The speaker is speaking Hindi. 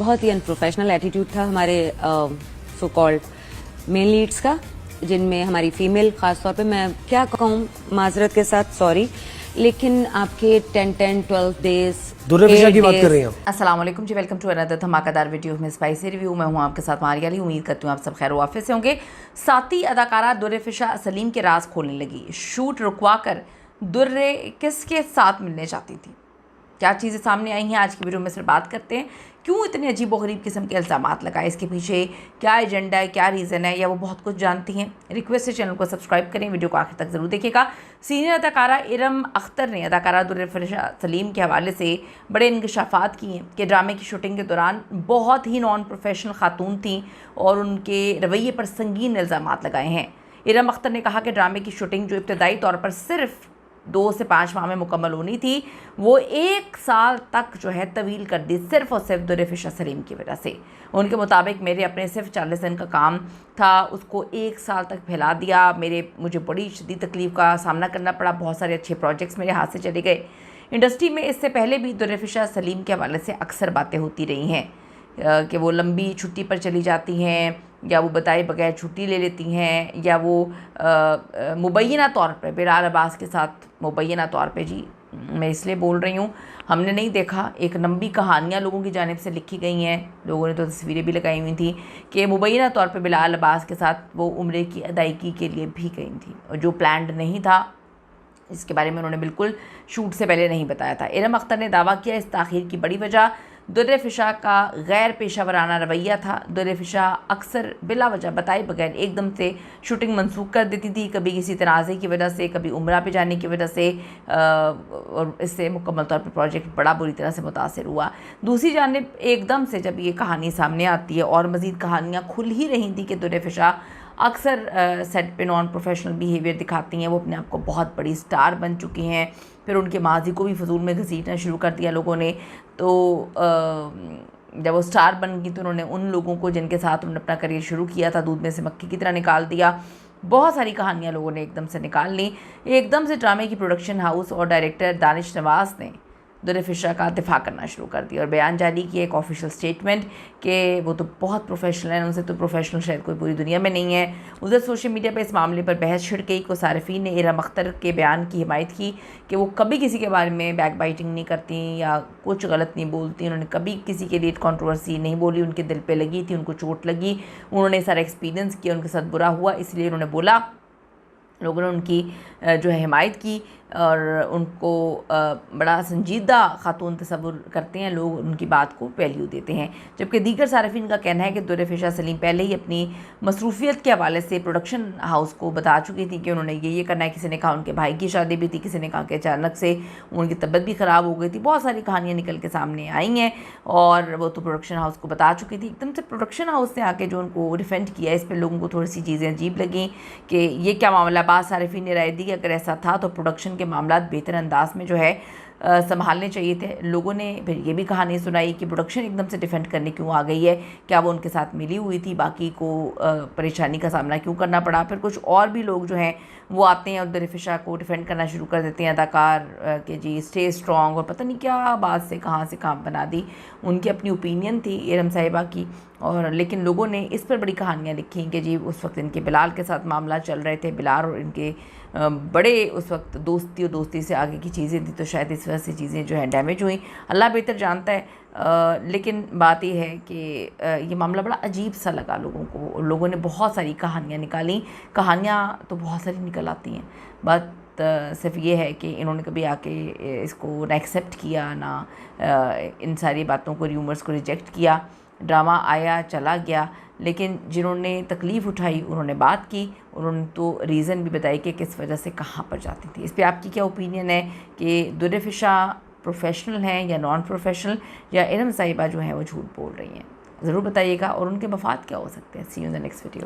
बहुत ही अनप्रोफेशनल एटीट्यूड था हमारे सो कॉल्ड मेन लीड्स का, जिनमें हमारी फीमेल खासतौर पे, मैं क्या कहूँ माजरत के साथ, सॉरी, लेकिन आपके 10-12 डेज दुर्रफिशा की बात कर रही हैं। अस्सलाम वालेकुम जी, वेलकम टू अनदर धमाकेदार वीडियो में स्पाइसी रिव्यू। मैं हूं आपके साथ मारिया अली। उम्मीद करती हूं आप सब खैर वाफिस से होंगे। साथी अदाकारा दुर्रफिशा सलीम के राज खोलने लगी। शूट रुकवाकर दुर्रे किसके साथ मिलने चाहती थी, क्या चीज़ें सामने आई हैं, आज की वीडियो में सिर्फ बात करते हैं। क्यों इतने अजीब व गरीब किस्म के इल्ज़ामात लगाए, इसके पीछे क्या एजेंडा है, क्या रीज़न है, या वो बहुत कुछ जानती हैं। रिक्वेस्ट है चैनल को सब्सक्राइब करें, वीडियो को आखिर तक ज़रूर देखिएगा। सीनियर अदाकारा इरम अख्तर ने अदाकारा दुर्रफिशा सलीम के हवाले से बड़े इंकशाफात किए हैं कि ड्रामे की शूटिंग के दौरान बहुत ही नॉन प्रोफेशनल खातून थीं और उनके रवैये पर संगीन इल्ज़ामात लगाए हैं। इरम अख्तर ने कहा कि ड्रामे की शूटिंग जो इब्तदाई तौर पर सिर्फ 2 से 5 माह में मुकम्मल होनी थी, वो 1 साल तक जो है तवील कर दी, सिर्फ और सिर्फ दुर्रफिशा सलीम की वजह से। उनके मुताबिक मेरे अपने सिर्फ 40 दिन का काम था, उसको 1 साल तक फैला दिया। मुझे बड़ी शदीद तकलीफ़ का सामना करना पड़ा, बहुत सारे अच्छे प्रोजेक्ट्स मेरे हाथ से चले गए। इंडस्ट्री में इससे पहले भी दुर्रफिशा सलीम के हवाले से अक्सर बातें होती रही हैं कि वो लंबी छुट्टी पर चली जाती हैं, या वो बताए बगैर छुट्टी ले लेती हैं, या वो मुबैना तौर पे बिलाल अब्बास के साथ, मुबैना तौर पे जी मैं इसलिए बोल रही हूँ, हमने नहीं देखा, एक लंबी कहानियाँ लोगों की जानिब से लिखी गई हैं, लोगों ने तो तस्वीरें भी लगाई हुई थी कि मुबैना तौर पे बिलाल अब्बास के साथ वो उम्रे की अदायगी के लिए भी गई थी, और जो प्लान्ड नहीं था, इसके बारे में उन्होंने बिल्कुल शूट से पहले नहीं बताया था। इरम अख्तर ने दावा किया इस ताख़ीर की बड़ी वजह दुर्रफिशा का गैर पेशा वराना रवैया था। दुर्रफिशा अक्सर बिला वजह बताए बगैर एकदम से शूटिंग मनसूख कर देती थी, कभी किसी तनाज़े की वजह से, कभी उम्रा पे जाने की वजह से, और इससे मुकम्मल तौर पर प्रोजेक्ट बड़ा बुरी तरह से मुतासिर हुआ। दूसरी जानिब एकदम से जब ये कहानी सामने आती है, और मज़ीद कहानियाँ खुल ही रही थी कि दुर्रफिशा अक्सर सेट पे नॉन प्रोफेशनल बिहेवियर दिखाती हैं, वो अपने आप को बहुत बड़ी स्टार बन चुकी हैं, फिर उनके माजी को भी फजूल में घसीटना शुरू कर दिया लोगों ने। तो जब वो स्टार बन गई तो उन्होंने उन लोगों को जिनके साथ उन्होंने अपना करियर शुरू किया था दूध में से मक्खी की तरह निकाल दिया। बहुत सारी कहानियाँ लोगों ने एकदम से निकाल ली। एकदम से ड्रामे की प्रोडक्शन हाउस और डायरेक्टर दानिश नवाज़ ने दुर्रफिशा का दिफा करना शुरू कर दिया और बयान जारी किया, एक ऑफिशियल स्टेटमेंट कि वो तो बहुत प्रोफेशनल है, उनसे तो प्रोफेशनल शायद कोई पूरी दुनिया में नहीं है। उधर सोशल मीडिया पे इस मामले पर बहस छिड़ गई। को सारिफीन ने इरम अख्तर के बयान की हिमायत की कि वो कभी किसी के बारे में बैक बाइटिंग नहीं करती या कुछ गलत नहीं बोलती। उन्होंने कभी किसी के लिए कंट्रोवर्सी नहीं बोली, उनके दिल पर लगी थी, उनको चोट लगी, उन्होंने सारा एक्सपीरियंस किया, उनके साथ बुरा हुआ, इसलिए उन्होंने बोला। लोगों ने उनकी जो है हिमायत की और उनको बड़ा संजीदा खातून तस्वुर करते हैं लोग, उनकी बात को वैल्यू देते हैं। जबकि दीगर सारिफिन का कहना है कि दुर्रफिशा सलीम पहले ही अपनी मसरूफियत के हवाले से प्रोडक्शन हाउस को बता चुकी थी कि उन्होंने ये करना है। किसी ने कहा उनके भाई की शादी भी थी, किसी ने कहा कि अचानक से उनकी तबीयत भी ख़राब हो गई थी। बहुत सारी कहानियाँ निकल के सामने आई हैं और वो तो प्रोडक्शन हाउस को बता चुकी थी। एकदम से प्रोडक्शन हाउस ने आके जो उनको डिफेंड किया, इस पर लोगों को थोड़ी सी चीज़ें अजीब लगीं कि ये क्या मामला। बाद सारिफिन ने राय दी कि अगर ऐसा था तो प्रोडक्शन के मामला बेहतर अंदाज में जो है संभालने चाहिए थे। लोगों ने फिर ये भी कहानी सुनाई कि प्रोडक्शन एकदम से डिफेंड करने क्यों आ गई है, क्या वो उनके साथ मिली हुई थी, बाकी को परेशानी का सामना क्यों करना पड़ा। फिर कुछ और भी लोग जो हैं वो आते हैं और दुर्रफिशा को डिफेंड करना शुरू कर देते हैं, अदाकार के जी स्टे स्ट्रॉन्ग, और पता नहीं क्या बात से कहाँ से काम बना दी। उनकी अपनी ओपिनियन थी इरम साहिबा की, और लेकिन लोगों ने इस पर बड़ी कहानियाँ लिखी कि जी उस वक्त इनके बिलाल के साथ मामला चल रहे थे, बिलाल और इनके बड़े उस वक्त दोस्ती और दोस्ती से आगे की चीज़ें थी, तो शायद इस वजह से चीज़ें जो हैं डैमेज हुई। अल्लाह बेहतर जानता है। लेकिन बात यह है कि ये मामला बड़ा अजीब सा लगा लोगों को। लोगों ने बहुत सारी कहानियाँ निकाली, कहानियाँ तो बहुत सारी निकल आती हैं। बात सिर्फ ये है कि इन्होंने कभी आके इसको ना एक्सेप्ट किया, ना इन सारी बातों को, र्यूमर्स को रिजेक्ट किया। ड्रामा आया चला गया, लेकिन जिन्होंने तकलीफ़ उठाई उन्होंने बात की, उन्होंने तो रीज़न भी बताई कि किस वजह से कहाँ पर जाती थी। इस पर आपकी क्या ओपिनियन है कि दुर्रफिशा प्रोफेशनल हैं या नॉन प्रोफेशनल, या इरम साहिबा जो हैं वो झूठ बोल रही हैं? ज़रूर बताइएगा, और उनके मफाद क्या हो सकते हैं। See you in the next video.